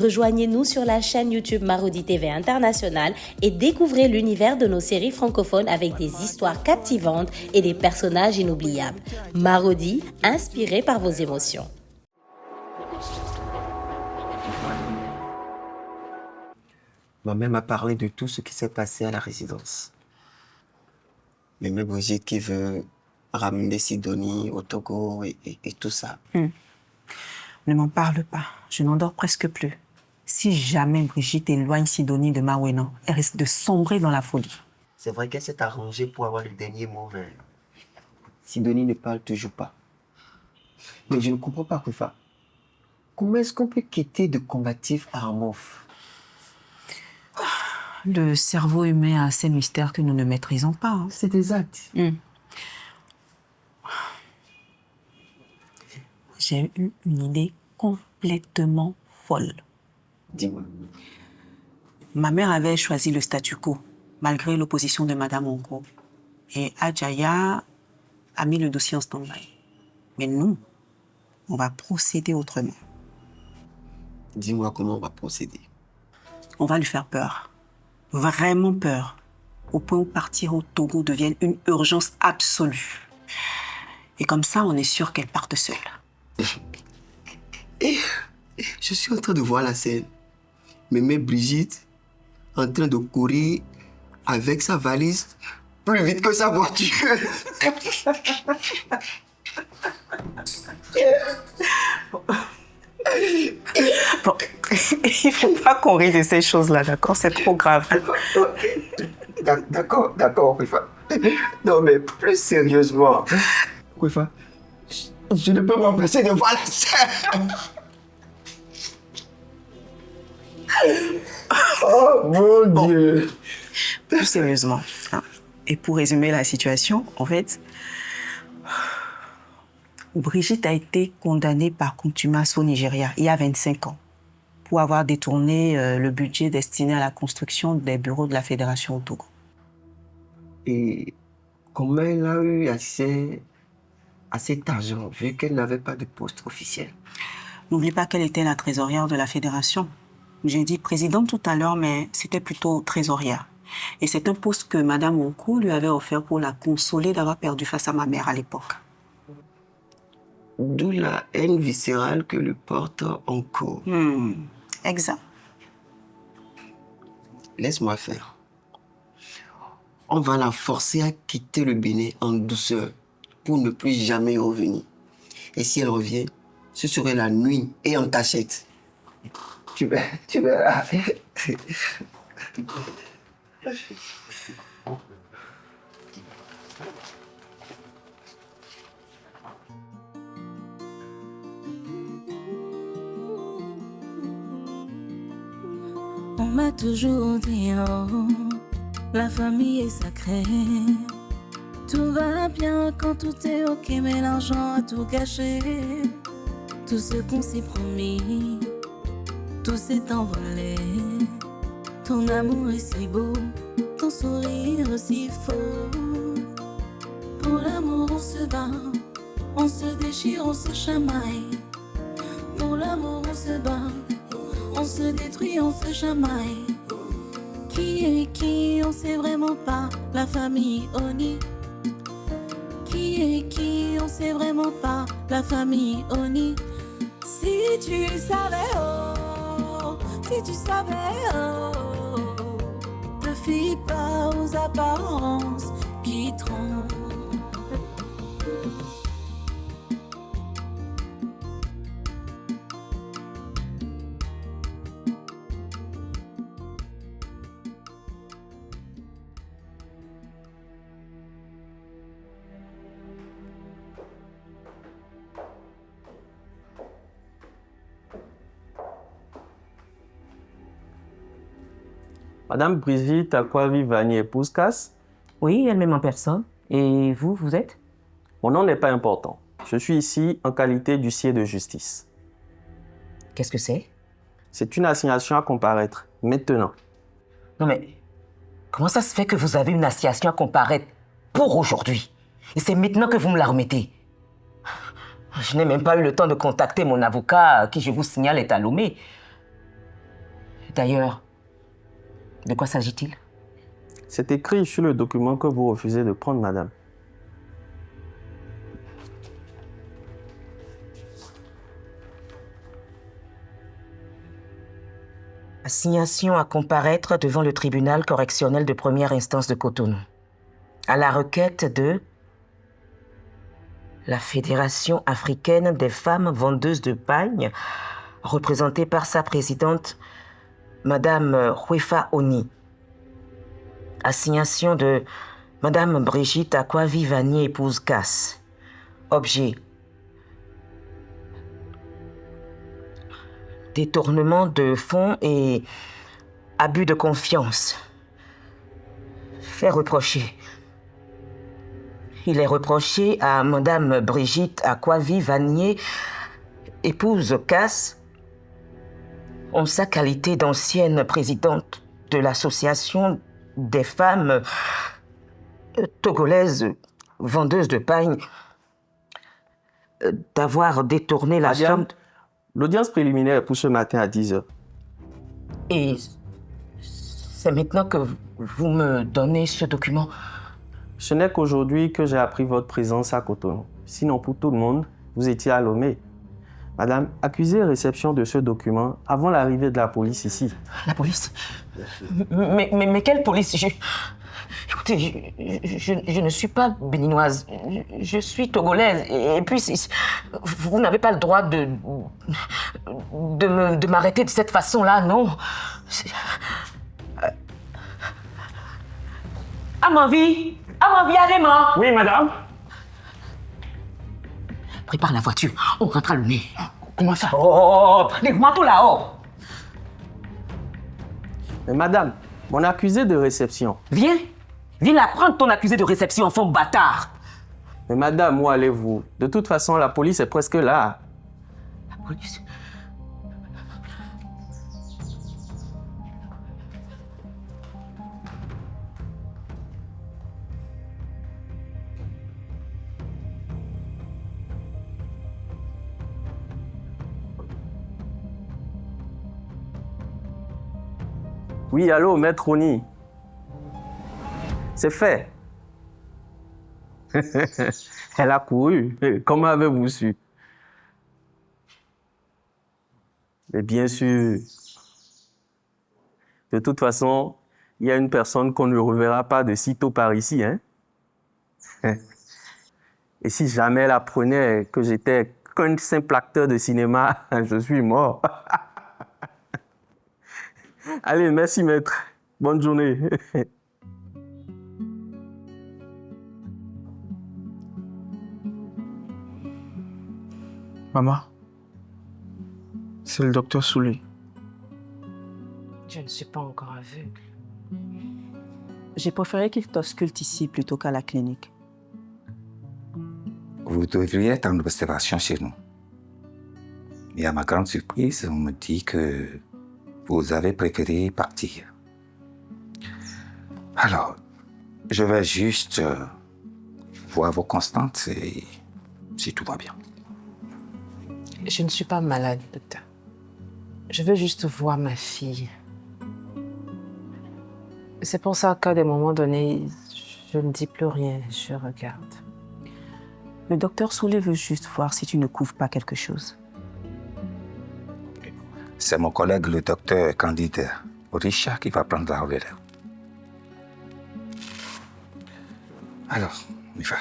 Rejoignez-nous sur la chaîne YouTube Marodi TV International et découvrez l'univers de nos séries francophones avec des histoires captivantes et des personnages inoubliables. Marodi, inspiré par vos émotions. Ma mère m'a parlé de tout ce qui s'est passé à la résidence. Même Brigitte qui veut ramener Sidonie au Togo et tout ça. Ne m'en parle pas, je n'en dors presque plus. Si jamais Brigitte éloigne Sidonie de Mawénan, elle risque de sombrer dans la folie. C'est vrai qu'elle s'est arrangée pour avoir le dernier mot, mais Sidonie ne parle toujours pas. Mais je ne comprends pas, Koufa. Comment est-ce qu'on peut quitter de combatif à Armouf? Le cerveau humain a ces mystères que nous ne maîtrisons pas. Hein. C'est exact. J'ai eu une idée complètement folle. Dis-moi. Ma mère avait choisi le statu quo, malgré l'opposition de Madame Onko. Et Adjaya a mis le dossier en stand-by. Mais nous, on va procéder autrement. Dis-moi comment on va procéder. On va lui faire peur. Vraiment peur. Au point où partir au Togo devienne une urgence absolue. Et comme ça, on est sûr qu'elle parte seule. Je suis en train de voir la scène. Mais Brigitte en train de courir avec sa valise plus vite que sa voiture. Bon, il faut pas qu'on rie de ces choses-là, d'accord? C'est trop grave. D'accord, Koufa. Non, mais plus sérieusement. Koufa, je ne peux m'empêcher de voir la scène. Oh mon Dieu. Plus sérieusement. Hein. Et pour résumer la situation, en fait, Brigitte a été condamnée par contumace au Nigeria il y a 25 ans pour avoir détourné le budget destiné à la construction des bureaux de la Fédération au Togo. Et comment elle a eu accès à cet argent vu qu'elle n'avait pas de poste officiel? N'oublie pas qu'elle était la trésorière de la Fédération. J'ai dit présidente tout à l'heure, mais c'était plutôt trésorière. Et c'est un poste que Madame Onko lui avait offert pour la consoler d'avoir perdu face à ma mère à l'époque. D'où la haine viscérale que le porte Onko. Exact. Laisse-moi faire. On va la forcer à quitter le Bénin en douceur pour ne plus jamais revenir. Et si elle revient, ce serait la nuit et en cachette. Tu verras. On m'a toujours dit, oh, la famille est sacrée. Tout va bien quand tout est ok, mais l'argent a tout gâché. Tout ce qu'on s'est promis, tout s'est envolé. Ton amour est si beau, ton sourire aussi faux. Pour l'amour on se bat, on se déchire, on se chamaille. Pour l'amour on se bat, on se détruit, on se chamaille. Qui est qui, on sait vraiment pas. La famille Oni. Qui est qui, on sait vraiment pas. La famille Oni. Si tu savais, oh, si tu savais, oh, te fie pas aux apparences qui trompent. Madame Brigitte Akwavi-Vani Pouskas. Oui, elle-même en personne. Et vous, vous êtes? Mon nom n'est pas important. Je suis ici en qualité d'huissier de justice. Qu'est-ce que c'est? C'est une assignation à comparaître, maintenant. Non mais, comment ça se fait que vous avez une assignation à comparaître pour aujourd'hui? Et c'est maintenant que vous me la remettez? Je n'ai même pas eu le temps de contacter mon avocat, qui, je vous signale, est à Lomé. D'ailleurs, de quoi s'agit-il? C'est écrit sur le document que vous refusez de prendre, madame. Assignation à comparaître devant le tribunal correctionnel de première instance de Cotonou. À la requête de la Fédération africaine des femmes vendeuses de pagne, représentée par sa présidente, Madame Huefa Oni. Assignation de Madame Brigitte Akwa-Vivani, épouse Cass. Objet. Détournement de fonds et abus de confiance. Fait reprocher. Il est reproché à Madame Brigitte Akwa-Vivani, épouse Cass, en sa qualité d'ancienne présidente de l'association des femmes togolaises vendeuses de pagne, d'avoir détourné la somme. L'audience préliminaire est pour ce matin à 10h. Et c'est maintenant que vous me donnez ce document. Ce n'est qu'aujourd'hui que j'ai appris votre présence à Cotonou. Sinon, pour tout le monde, vous étiez à Lomé. Madame, accusez réception de ce document avant l'arrivée de la police ici. La police? Mais quelle police? Écoutez, je ne suis pas béninoise. Je suis togolaise. Et puis, vous n'avez pas le droit de m'arrêter de cette façon-là, non? À ma vie, allez-moi. Oui, madame. Prépare la voiture, on rentre à le nez. Comment ça? Oh, prenez-moi tout là-haut. Mais madame, mon accusé de réception. Viens la prendre, ton accusé de réception, enfant bâtard. Mais madame, où allez-vous? De toute façon, la police est presque là. La police? Oui, allô, maître Oni. C'est fait. Elle a couru. Comment avez-vous su? Mais bien sûr. De toute façon, il y a une personne qu'on ne reverra pas de sitôt par ici, hein? Et si jamais elle apprenait que j'étais qu'un simple acteur de cinéma, je suis mort. Allez, merci maître. Bonne journée. Maman, c'est le docteur Souley. Je ne suis pas encore aveugle. J'ai préféré qu'il t'ausculte ici plutôt qu'à la clinique. Vous devriez être en observation chez nous. Et à ma grande surprise, on me dit que vous avez préféré partir. Alors, je vais juste voir vos constantes et si tout va bien. Je ne suis pas malade, docteur. Je veux juste voir ma fille. C'est pour ça qu'à des moments donnés, je ne dis plus rien, je regarde. Le docteur Souley veut juste voir si tu ne couvres pas quelque chose. C'est mon collègue, le docteur Candide Richard, qui va prendre la relève. Alors, on y va.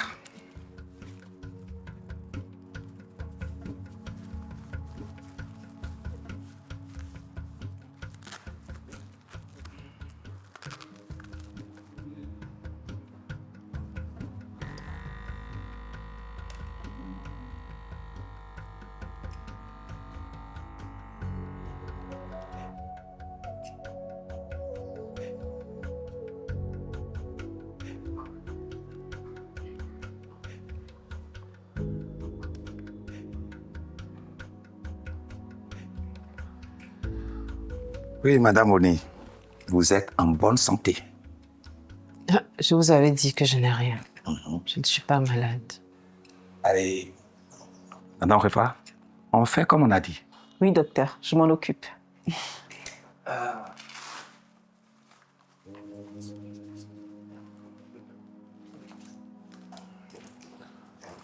Oui, Madame Oni, vous êtes en bonne santé. Je vous avais dit que je n'ai rien. Je ne suis pas malade. Allez, Madame Refa, on fait comme on a dit. Oui, docteur, je m'en occupe.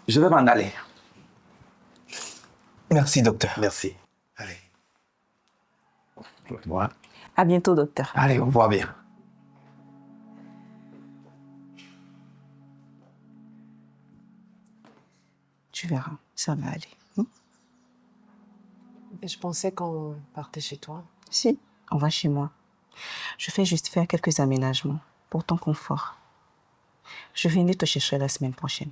Je vais m'en aller. Merci, docteur. Merci. Allez. Au revoir. À bientôt, docteur. Allez, au revoir bien. Tu verras, ça va aller. Et je pensais qu'on partait chez toi. Si, on va chez moi. Je fais juste faire quelques aménagements pour ton confort. Je viendrai te chercher la semaine prochaine.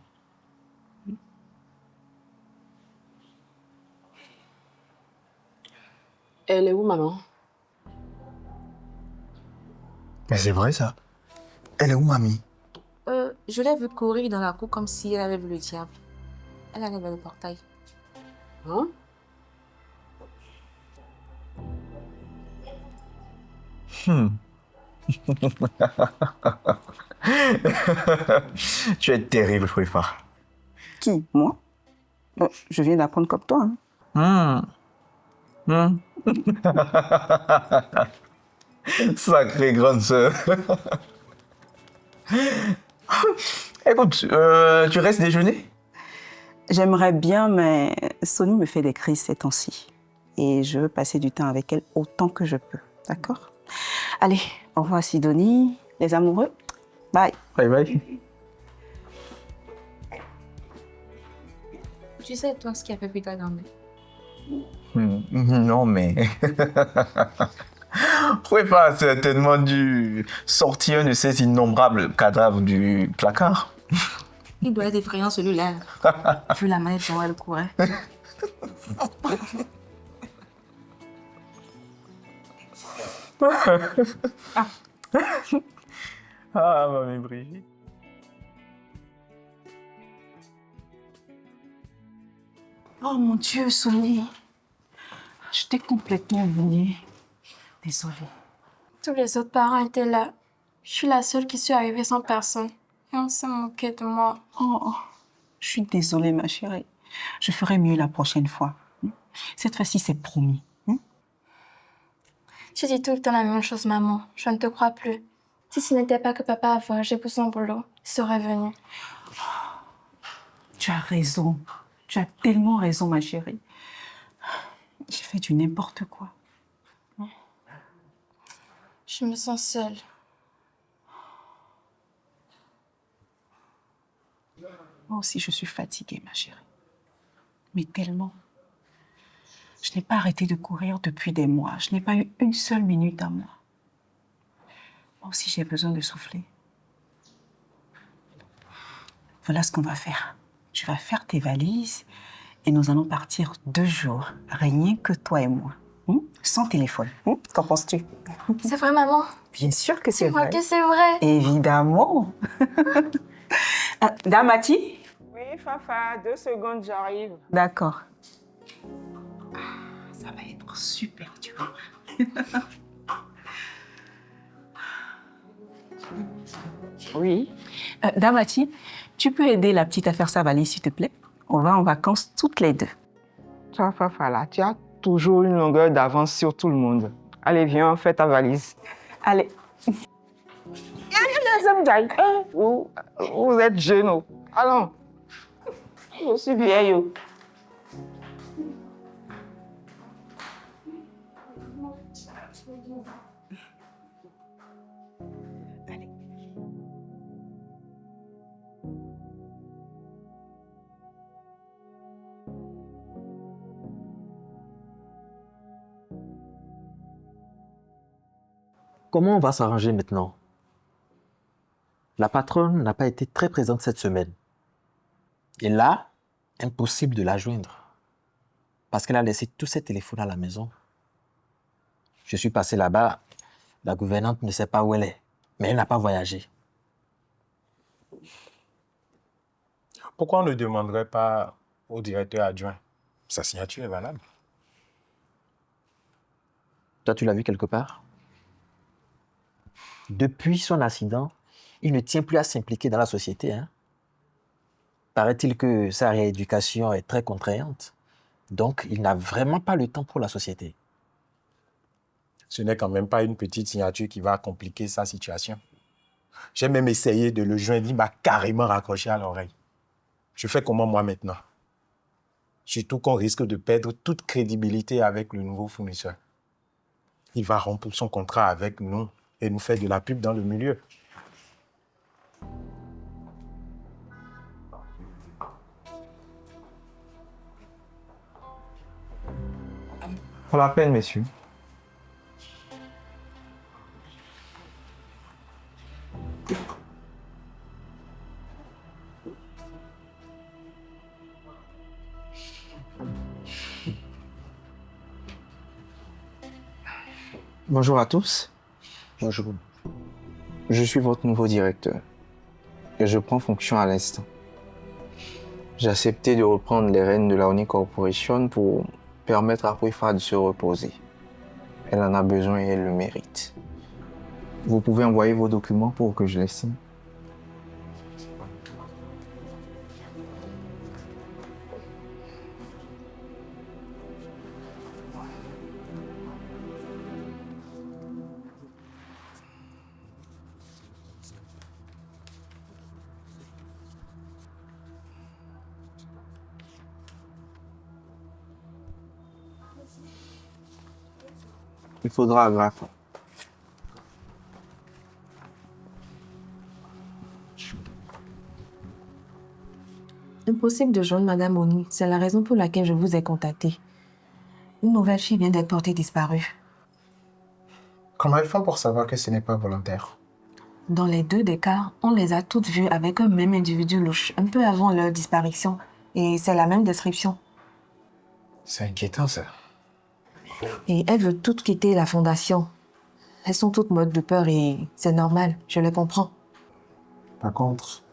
Elle est où, maman? Mais c'est vrai, ça. Elle est où, mamie? Je l'ai vue courir dans la cour comme si elle avait vu le diable. Elle arrive vers le portail. Hein? Tu es terrible, Khalifa. Qui? Moi? Je viens d'apprendre comme toi. Sacrée grande sœur. Écoute, tu restes déjeuner? J'aimerais bien, mais Sony me fait des crises ces temps-ci. Et je veux passer du temps avec elle autant que je peux. D'accord? Allez, au revoir Sidonie, les amoureux. Bye. Bye bye. Tu sais, toi, ce qui a fait plus ta grand-mère. Non, mais... Khalifa a certainement dû sortir un de ces innombrables cadavres du placard. Il doit être effrayant, celui-là. Vu la manière dont elle courait. Ah, mamie Brigitte. Oh mon Dieu, Sony. Je t'ai complètement oubliée. Désolée. Tous les autres parents étaient là. Je suis la seule qui suis arrivée sans personne. Et on s'est moqué de moi. Oh, je suis désolée, ma chérie. Je ferai mieux la prochaine fois. Cette fois-ci, c'est promis. Tu dis tout le temps la même chose, maman. Je ne te crois plus. Si ce n'était pas que papa a voyagé pour son boulot, il serait venu. Tu as raison. Tu as tellement raison, ma chérie. J'ai fait du n'importe quoi. Je me sens seule. Moi aussi, je suis fatiguée, ma chérie. Mais tellement. Je n'ai pas arrêté de courir depuis des mois. Je n'ai pas eu une seule minute à moi. Moi aussi, j'ai besoin de souffler. Voilà ce qu'on va faire. Tu vas faire tes valises et nous allons partir 2 jours, rien que toi et moi. Sans téléphone. Qu'en penses-tu? C'est vrai, maman? Bien sûr que c'est Tu vois vrai. que c'est vrai? Évidemment. Damati? Oui, Fafa, 2 secondes, j'arrive. D'accord. Ça va être super, tu vois. Oui. Damati, tu peux aider la petite à faire sa valise, s'il te plaît? On va en vacances toutes les 2. Toi, Fafa, là, tu as toujours une longueur d'avance sur tout le monde. Allez, viens, fais ta valise. Allez. Vous êtes jeune. Oh. Allons. Je suis vieille. Oh. Comment on va s'arranger maintenant? La patronne n'a pas été très présente cette semaine. Et là, impossible de la joindre. Parce qu'elle a laissé tous ses téléphones à la maison. Je suis passé là-bas, la gouvernante ne sait pas où elle est, mais elle n'a pas voyagé. Pourquoi on ne demanderait pas au directeur adjoint? Sa signature est valable. Toi, tu l'as vu quelque part? Depuis son accident, il ne tient plus à s'impliquer dans la société. Paraît-il que sa rééducation est très contraignante. Donc, il n'a vraiment pas le temps pour la société. Ce n'est quand même pas une petite signature qui va compliquer sa situation. J'ai même essayé de le joindre, il m'a carrément raccroché à l'oreille. Je fais comment moi maintenant? Surtout qu'on risque de perdre toute crédibilité avec le nouveau fournisseur. Il va rompre son contrat avec nous et nous faire de la pub dans le milieu. Pour la peine, messieurs. Bonjour à tous. Bonjour. Je suis votre nouveau directeur et je prends fonction à l'instant. J'ai accepté de reprendre les rênes de la Oni Corporation pour permettre à Kwifa de se reposer. Elle en a besoin et elle le mérite. Vous pouvez envoyer vos documents pour que je les signe. Il faudra agrafer. Impossible de joindre Madame Oni. C'est la raison pour laquelle je vous ai contacté. Une nouvelle fille vient d'être portée disparue. Comment elle fait pour savoir que ce n'est pas volontaire? Dans les deux des cas, on les a toutes vues avec un même individu louche, un peu avant leur disparition. Et c'est la même description. C'est inquiétant, ça. Et elles veulent toutes quitter la fondation. Elles sont toutes mortes de peur et c'est normal, je les comprends. Par contre,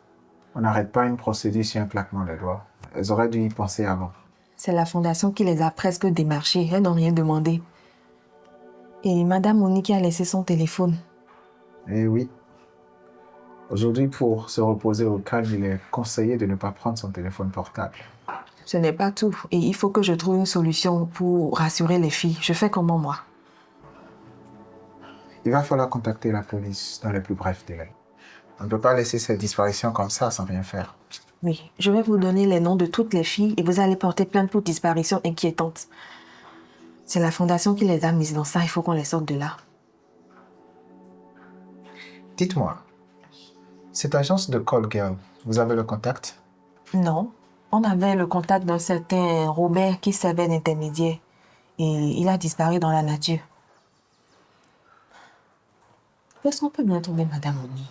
on n'arrête pas une procédure sur un claquement de doigts. Elles auraient dû y penser avant. C'est la fondation qui les a presque démarchées, elles n'ont rien demandé. Et Madame Monique a laissé son téléphone. Eh oui. Aujourd'hui, pour se reposer au calme, il est conseillé de ne pas prendre son téléphone portable. Ce n'est pas tout. Et il faut que je trouve une solution pour rassurer les filles. Je fais comment, moi? Il va falloir contacter la police dans les plus brefs délais. On ne peut pas laisser cette disparition comme ça sans rien faire. Oui, je vais vous donner les noms de toutes les filles et vous allez porter plainte pour disparition inquiétante. C'est la fondation qui les a mises dans ça. Il faut qu'on les sorte de là. Dites-moi, cette agence de Call Girl, vous avez le contact? Non. On avait le contact d'un certain Robert qui servait d'intermédiaire. Et il a disparu dans la nature. Est-ce qu'on peut bien tomber Madame Oni?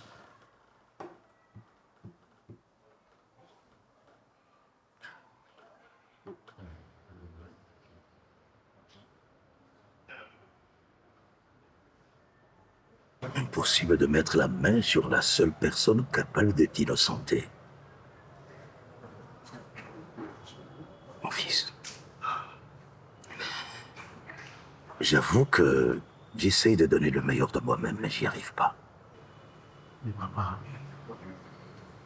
Impossible de mettre la main sur la seule personne capable de t'innocenter. Mon fils. J'avoue que j'essaye de donner le meilleur de moi-même, mais j'y arrive pas. Mais maman,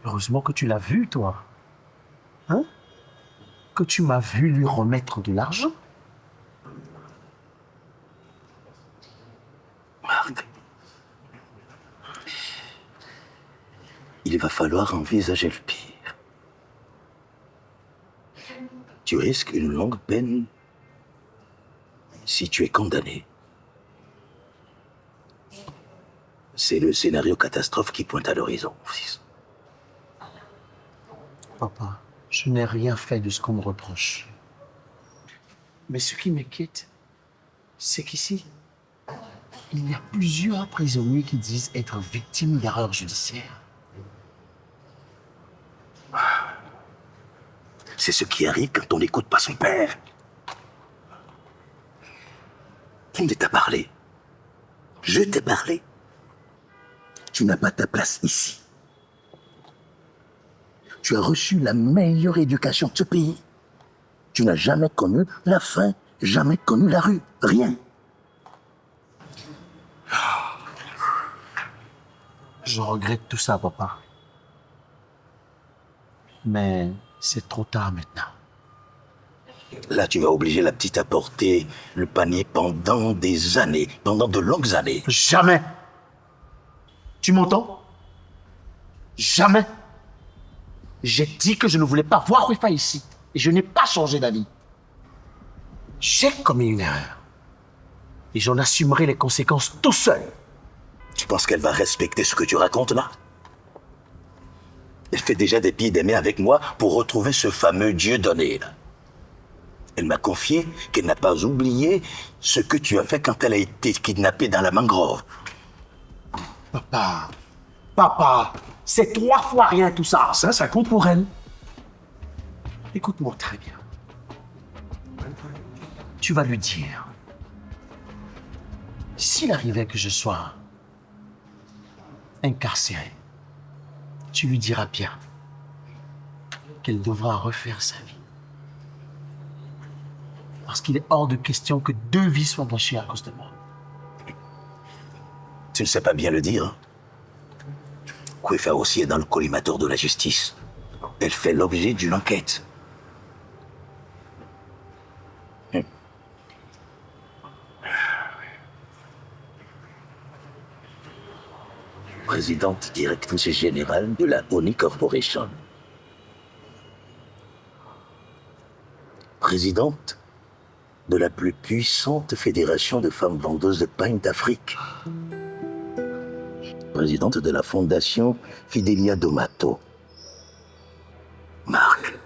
heureusement que tu l'as vu, toi. Hein? Que tu m'as vu lui remettre de l'argent. Marc, il va falloir envisager le pire. Tu risques une longue peine si tu es condamné. C'est le scénario catastrophe qui pointe à l'horizon, mon fils. Papa, je n'ai rien fait de ce qu'on me reproche. Mais ce qui m'inquiète, c'est qu'ici, il y a plusieurs prisonniers qui disent être victimes d'erreurs judiciaires. C'est ce qui arrive quand on n'écoute pas son père. Qui ne t'a parlé? Je t'ai parlé. Tu n'as pas ta place ici. Tu as reçu la meilleure éducation de ce pays. Tu n'as jamais connu la faim, jamais connu la rue, rien. Je regrette tout ça, papa. Mais c'est trop tard maintenant. Là, tu vas obliger la petite à porter le panier pendant des années, pendant de longues années. Jamais. Tu m'entends? Jamais. J'ai dit que je ne voulais pas voir Wefa ici. Et je n'ai pas changé d'avis. J'ai commis une erreur. Et j'en assumerai les conséquences tout seul. Tu penses qu'elle va respecter ce que tu racontes là? Elle fait déjà des pieds et des mains avec moi pour retrouver ce fameux Dieu donné là. Elle m'a confié qu'elle n'a pas oublié ce que tu as fait quand elle a été kidnappée dans la mangrove. Papa, c'est 3 fois rien tout ça. Ça compte pour elle. Écoute-moi très bien. Tu vas lui dire, s'il arrivait que je sois incarcéré, tu lui diras bien qu'elle devra refaire sa vie. Parce qu'il est hors de question que 2 vies soient gâchées à cause de moi. Tu ne sais pas bien le dire. Hein? Wefa aussi est dans le collimateur de la justice. Elle fait l'objet d'une enquête. Présidente directrice générale de la ONI Corporation. Présidente de la plus puissante fédération de femmes vendeuses de pain d'Afrique. Présidente de la fondation Fidelia Domato. Marc,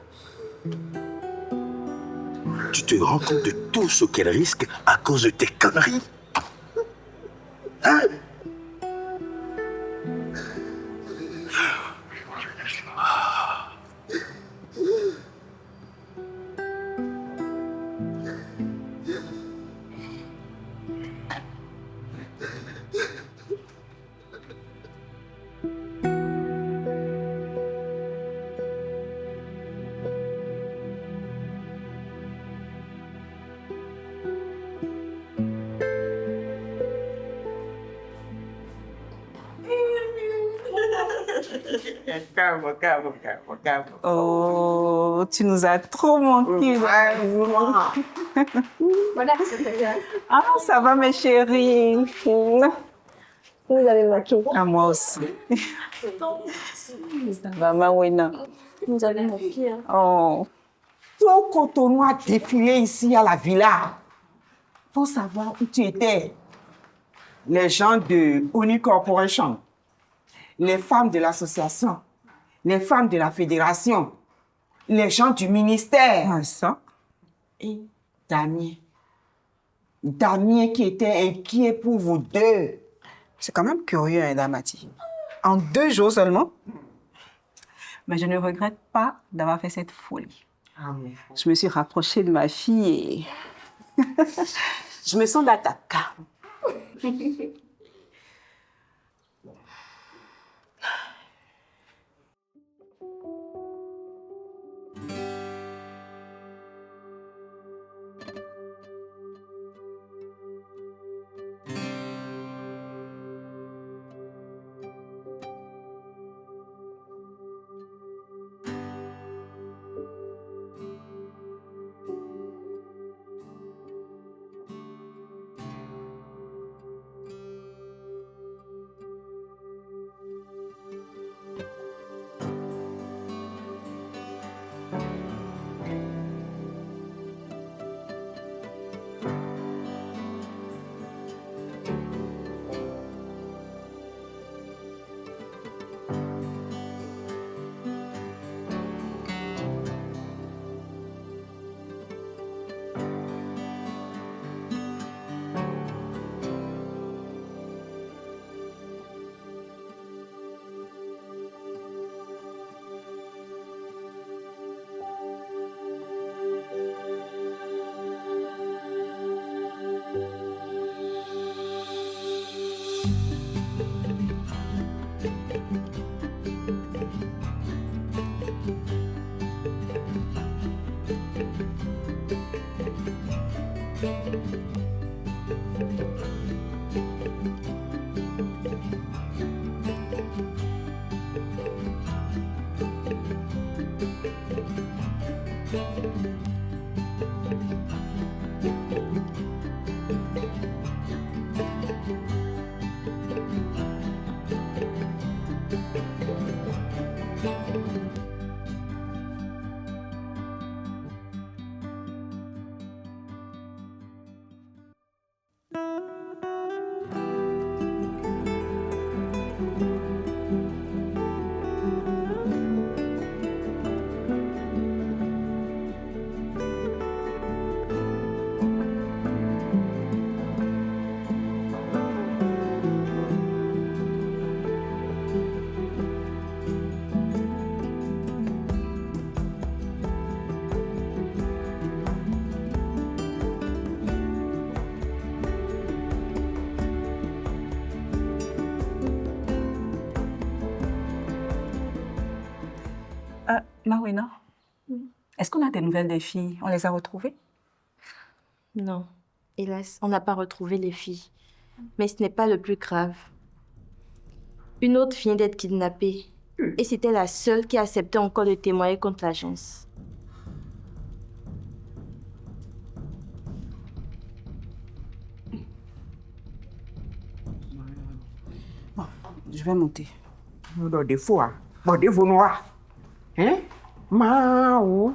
tu te rends compte de tout ce qu'elle risque à cause de tes conneries? Hein? Oh, tu nous as trop manqué. Ah, ça va mes chéris. Vous allez manquer. Ah, moi aussi. Ça va, Mawena. Vous allez manquer. Oh. Tout Cotonou a défilé ici à la villa pour savoir où tu étais. Les gens de ONI Corporation, les femmes de l'association, les femmes de la fédération, les gens du ministère. Ah, ça? Et Damien. Damien qui était inquiet pour vous deux. C'est quand même curieux, hein, Damati. En 2 jours seulement. Mais je ne regrette pas d'avoir fait cette folie. Je me suis rapprochée de ma fille et je me sens d'attaquer. Marwena, est-ce qu'on a des nouvelles des filles? On les a retrouvées? Non, hélas, on n'a pas retrouvé les filles. Mais ce n'est pas le plus grave. Une autre vient d'être kidnappée. Et c'était la seule qui acceptait encore de témoigner contre l'agence. Bon, je vais monter. Des fois, bon, des noirs. Hein? Mao.